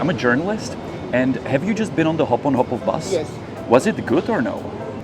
I'm a journalist, and have you just been on the Hop on Hop of bus? Yes. Was it good or no?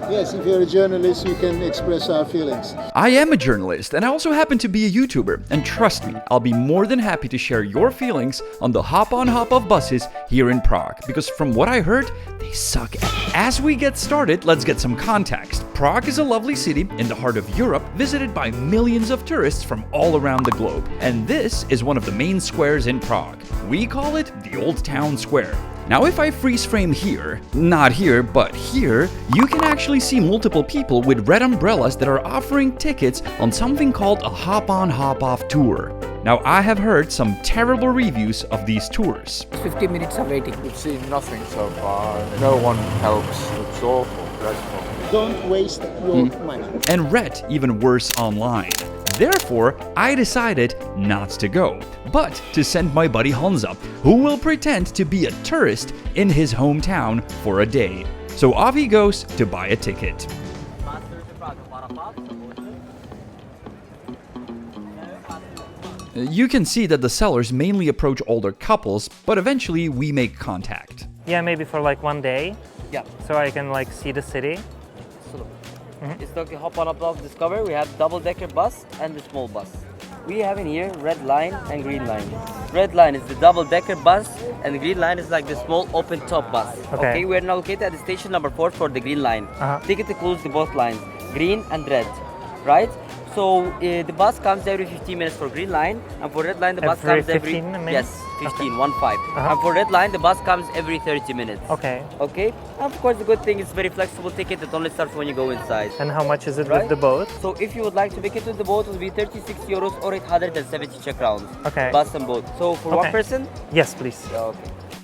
Yes, if you're a journalist, you can express our feelings. I am a journalist, and I also happen to be a YouTuber, and trust me, I'll be more than happy to share your feelings on the Hop on Hop of buses here in Prague, because from what I heard, they suck. As we get started, let's get some context. Prague is a lovely city in the heart of Europe, visited by millions of tourists from all around the globe, and this is one of the main squares in Prague. We call it the Old Town Square. Now if I freeze frame here, not here, but here, you can actually see multiple people with red umbrellas that are offering tickets on something called a hop on hop off tour. Now I have heard some terrible reviews of these tours. 50 minutes of waiting. We've seen nothing so far. No one helps. It's awful, dreadful. Don't waste your money. And read even worse online. Therefore, I decided not to go, but to send my buddy Honza, who will pretend to be a tourist in his hometown for a day. So off he goes to buy a ticket. You can see that the sellers mainly approach older couples, but eventually we make contact. Yeah, maybe for like one day. Yeah. So I can like see the city. It's the Hop on Hop off Discover. We have double-decker bus and the small bus. We have in here red line and green line. Red line is the double-decker bus and the green line is like the small open-top bus. Okay. We're now located at the station number 4 for the green line. Ticket includes the both lines, green and red, right? So the bus comes every 15 minutes for green line, and for red line the bus comes every 15 minutes? Yes, 15, Okay. 1-5. And for red line the bus comes every 30 minutes. Okay. Okay. And of course the good thing is very flexible ticket that only starts when you go inside. And how much is it Right. with the boat? So if you would like to make it with the boat, it will be 36 euros or 870 Czech crowns. Okay. Bus and boat. So for one Okay. person? Yes, please. Okay.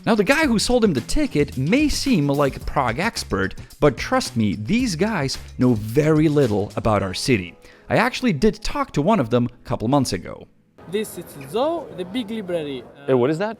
Now the guy who sold him the ticket may seem like a Prague expert, but trust me, these guys know very little about our city. I actually did talk to one of them a couple months ago. This is Zoo, the big library. What is that?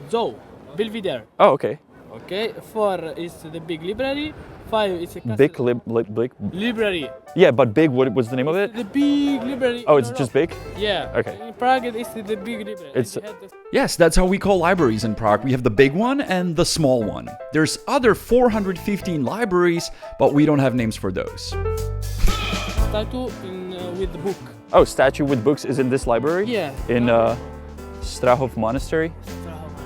Zoo, Belvedere. Oh, okay. Okay, 4 is the big library. 5 is a castle. Big. Library. Yeah, but big. What was the name of it? The big library. Oh, it's just big. Yeah. Okay. In Prague, it's the big library. It's- It had the- Yes, that's how we call libraries in Prague. We have the big one and the small one. There's other 415 libraries, but we don't have names for those. statue with the book. Oh, statue with books is in this library. Yeah. In Strahov Monastery.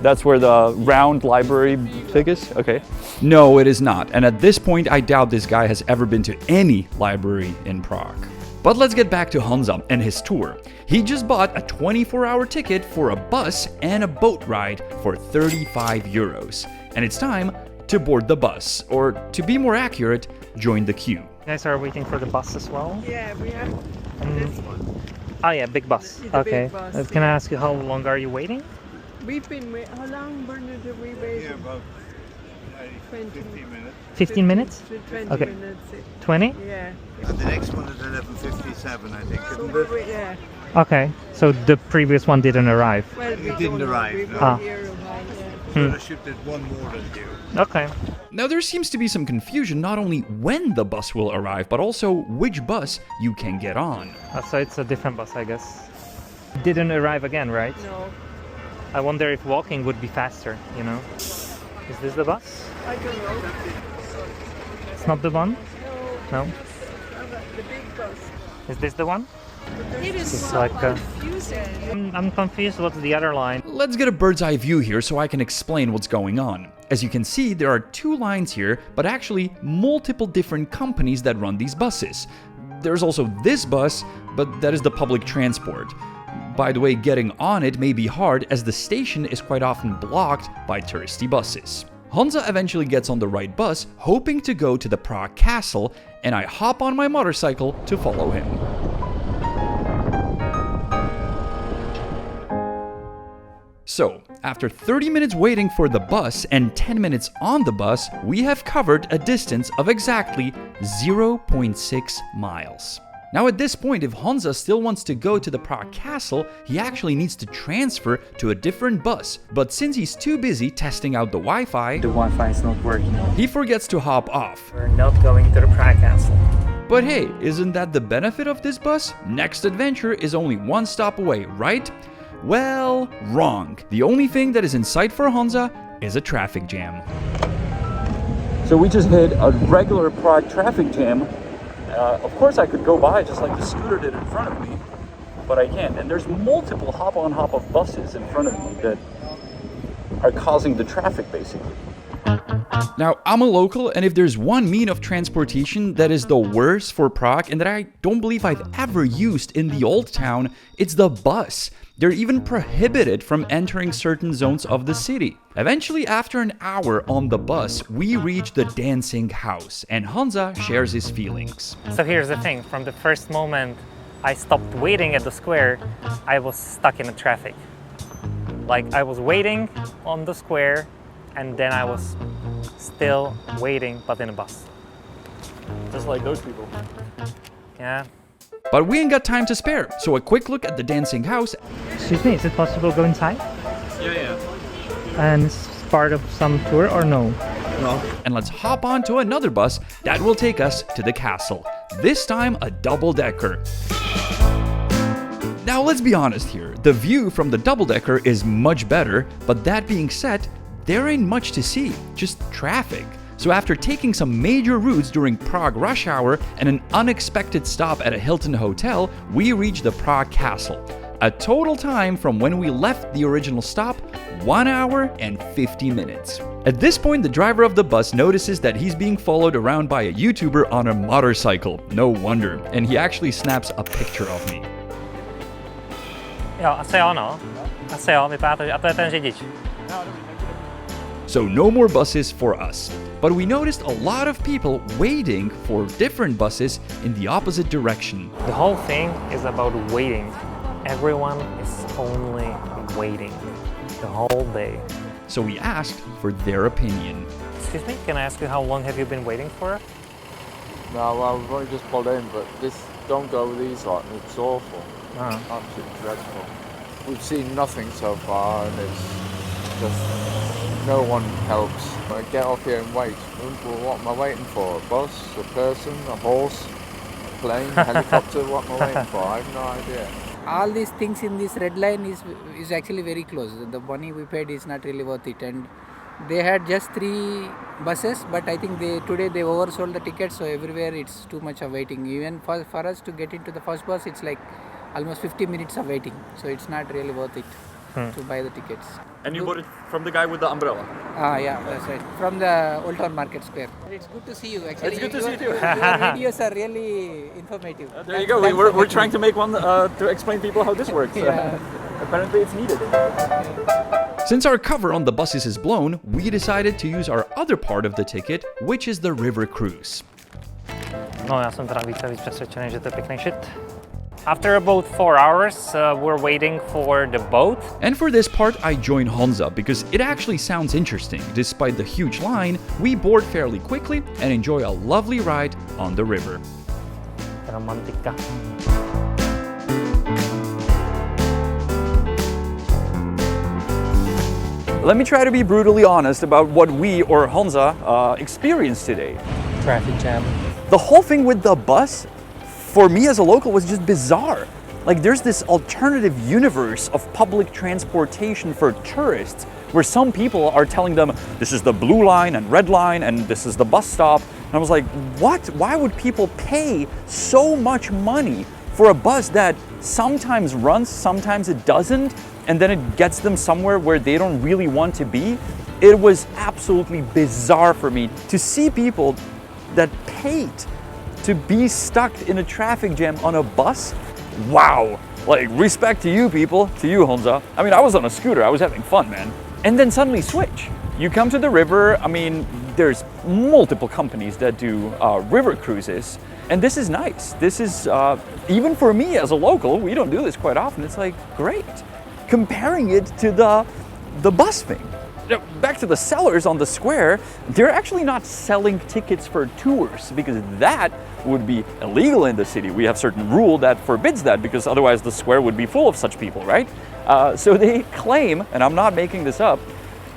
That's where the round library thing is? Okay. No, it is not. And at this point, I doubt this guy has ever been to any library in Prague. But let's get back to Honza and his tour. He just bought a 24-hour ticket for a bus and a boat ride for 35 euros. And it's time to board the bus, or to be more accurate, join the queue. You guys are waiting for the bus as well? Yeah, we have this one. Oh yeah, big bus. The Okay. big bus. Can I ask you how long are you waiting? We've been wait. How long, Bernard, have we waited? Yeah, about 20 15 minutes. 15 minutes? 20 Okay. minutes. 20? Yeah. And the next one is 11:57, I think, So isn't we it? wait, yeah. Okay. So the previous one didn't arrive. Well, we It didn't don't know. arrive, We no. were Ah. here a while, yeah. So I should have one more than you. Okay. Now there seems to be some confusion not only when the bus will arrive, but also which bus you can get on. So it's a different bus, I guess. Didn't arrive again, right? No, I wonder if walking would be faster, you know? Is this the bus? I don't know. It's not the one? No? The big bus. Is this the one? It is It's so like confusing. I'm confused. What's the other line? Let's get a bird's eye view here so I can explain what's going on. As you can see, there are two lines here, but actually multiple different companies that run these buses. There's also this bus, but that is the public transport. By the way, getting on it may be hard as the station is quite often blocked by touristy buses. Honza eventually gets on the right bus, hoping to go to the Prague Castle, and I hop on my motorcycle to follow him. So, after 30 minutes waiting for the bus and 10 minutes on the bus, we have covered a distance of exactly 0.6 miles. Now at this point, if Honza still wants to go to the Prague Castle, he actually needs to transfer to a different bus. But since he's too busy testing out the Wi-Fi, The Wi-Fi is not working. he forgets to hop off. We're not going to the Prague Castle. But hey, isn't that the benefit of this bus? Next adventure is only one stop away, right? Well, wrong. The only thing that is in sight for Honza is a traffic jam. So we just hit a regular Prague traffic jam. Of course I could go by just like the scooter did in front of me, but I can't. And there's multiple hop-on hop-off buses in front of me that are causing the traffic basically. Now, I'm a local, and if there's one mean of transportation that is the worst for Prague and that I don't believe I've ever used in the old town, it's the bus. They're even prohibited from entering certain zones of the city. Eventually, after an hour on the bus, we reach the dancing house, and Honza shares his feelings. So here's the thing, from the first moment I stopped waiting at the square, I was stuck in the traffic. Like, I was waiting on the square, and then I was still waiting, but in a bus. Just like those people. Yeah. But we ain't got time to spare, so a quick look at the dancing house. Excuse me, is it possible to go inside? Yeah. And it's part of some tour or no? And let's hop on to another bus that will take us to the castle. This time a double-decker. Now let's be honest here, the view from the double-decker is much better, but that being said, there ain't much to see, just traffic. So after taking some major routes during Prague rush hour and an unexpected stop at a Hilton hotel, we reached the Prague castle. A total time from when we left the original stop, 1 hour and 50 minutes. At this point, the driver of the bus notices that he's being followed around by a YouTuber on a motorcycle. No wonder. And he actually snaps a picture of me. Jo, asi jo, no. Asi jo, vypadá to, a to je ten řidič. So no more buses for us. But we noticed a lot of people waiting for different buses in the opposite direction. The whole thing is about waiting. Everyone is only waiting the whole day. So we asked for their opinion. Excuse me, can I ask you how long have you been waiting for? No, well, we've only just pulled in, but this, don't go with these lot, it's awful. Absolutely dreadful. We've seen nothing so far, and it's just, no one helps. I get off here and wait. Well, what am I waiting for? A bus, a person, a horse, a plane, helicopter? What am I waiting for? I have no idea. All these things in this red line is actually very close. The money we paid is not really worth it, and they had just 3 buses, but I think today they oversold the tickets, so everywhere it's too much of waiting. Even for us to get into the first bus, it's like almost 50 minutes of waiting, so it's not really worth it to buy the tickets. And you bought it from the guy with the umbrella? Yeah, that's right. From the Old Town Market Square. It's good to see you, actually. It's good to see you too. Your videos are really informative. There you go. We're trying to make one to explain people how this works. Yeah. Apparently it's needed. Since our cover on the buses is blown, we decided to use our other part of the ticket, which is the river cruise. No, já jsem teda víc přesvědčený, že to je pěkný shit. After about 4 hours, we're waiting for the boat. And for this part, I join Honza because it actually sounds interesting. Despite the huge line, we board fairly quickly and enjoy a lovely ride on the river. Romantika. Let me try to be brutally honest about what we, or Honza, experienced today. Traffic jam. The whole thing with the bus, for me as a local, was just bizarre. Like, there's this alternative universe of public transportation for tourists where some people are telling them this is the blue line and red line and this is the bus stop. And I was like, what? Why would people pay so much money for a bus that sometimes runs, sometimes it doesn't, and then it gets them somewhere where they don't really want to be? It was absolutely bizarre for me to see people that paid to be stuck in a traffic jam on a bus. Wow, like, respect to you people, to you Honza. I mean, I was on a scooter, I was having fun, man. And then suddenly switch. You come to the river, I mean, there's multiple companies that do river cruises, and this is nice. This is, even for me as a local, we don't do this quite often, it's like, great. Comparing it to the bus thing. Back to the sellers on the square, they're actually not selling tickets for tours because that would be illegal in the city. We have certain rule that forbids that because otherwise the square would be full of such people, right? So they claim, and I'm not making this up,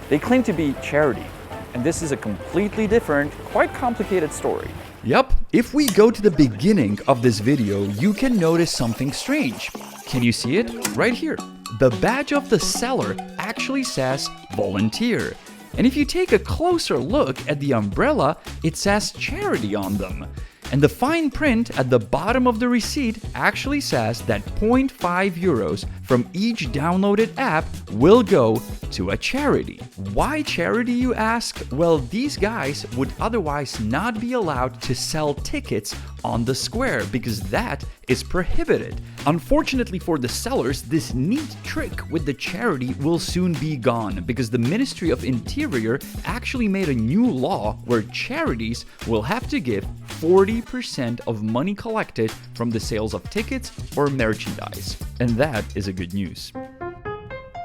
they claim to be charity. And this is a completely different, quite complicated story. Yup, if we go to the beginning of this video, you can notice something strange. Can you see it? Right here. the badge of the seller actually says volunteer. And if you take a closer look at the umbrella, it says charity on them. And the fine print at the bottom of the receipt actually says that 0.5 euros from each downloaded app will go to a charity. Why charity, you ask? Well, these guys would otherwise not be allowed to sell tickets on the square because that is prohibited. Unfortunately for the sellers, this neat trick with the charity will soon be gone because the Ministry of Interior actually made a new law where charities will have to give 40% of money collected from the sales of tickets or merchandise. And that is a good news.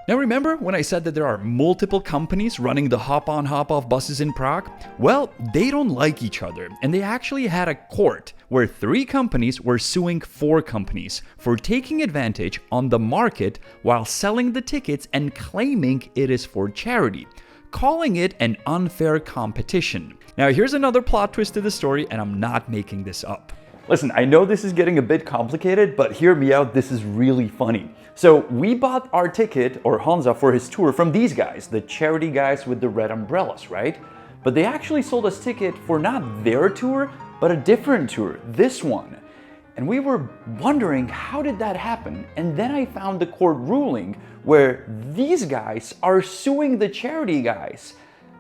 Now remember when I said that there are multiple companies running the hop-on hop-off buses in Prague? Well, they don't like each other, and they actually had a court where 3 companies were suing 4 companies for taking advantage on the market while selling the tickets and claiming it is for charity, calling it an unfair competition. Now here's another plot twist to the story, and I'm not making this up. Listen, I know this is getting a bit complicated, but hear me out, this is really funny. So we bought our ticket, or Honza, for his tour from these guys, the charity guys with the red umbrellas, right? But they actually sold us ticket for not their tour, but a different tour, this one. And we were wondering, how did that happen? And then I found the court ruling where these guys are suing the charity guys.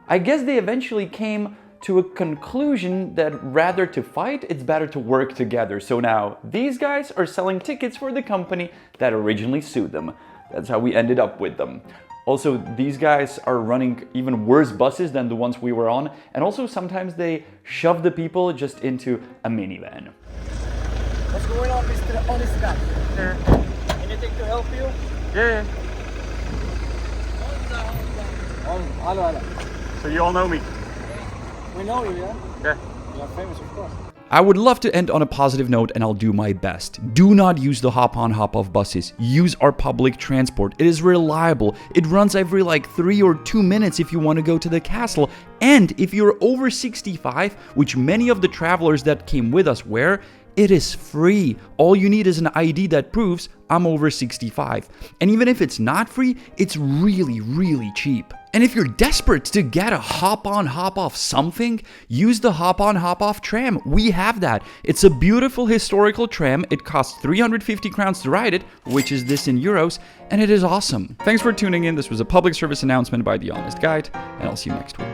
I guess they eventually came to a conclusion that rather to fight, it's better to work together. So now these guys are selling tickets for the company that originally sued them. That's how we ended up with them. Also, these guys are running even worse buses than the ones we were on, and also sometimes they shove the people just into a minivan. What's going on, Mr. Honest Guy? Sure. Anything to help you? Yeah. Hello. So you all know me? We know you, yeah? Yeah. You are famous, of course. I would love to end on a positive note, and I'll do my best. Do not use the hop-on hop-off buses. Use our public transport. It is reliable. It runs every like 3 or 2 minutes if you want to go to the castle. And if you're over 65, which many of the travelers that came with us were, it is free. All you need is an ID that proves I'm over 65. And even if it's not free, it's really, really cheap. And if you're desperate to get a hop-on hop-off something, use the hop-on hop-off tram. We have that. It's a beautiful historical tram. It costs 350 crowns to ride it, which is this in euros, and it is awesome. Thanks for tuning in. This was a public service announcement by The Honest Guide, and I'll see you next week.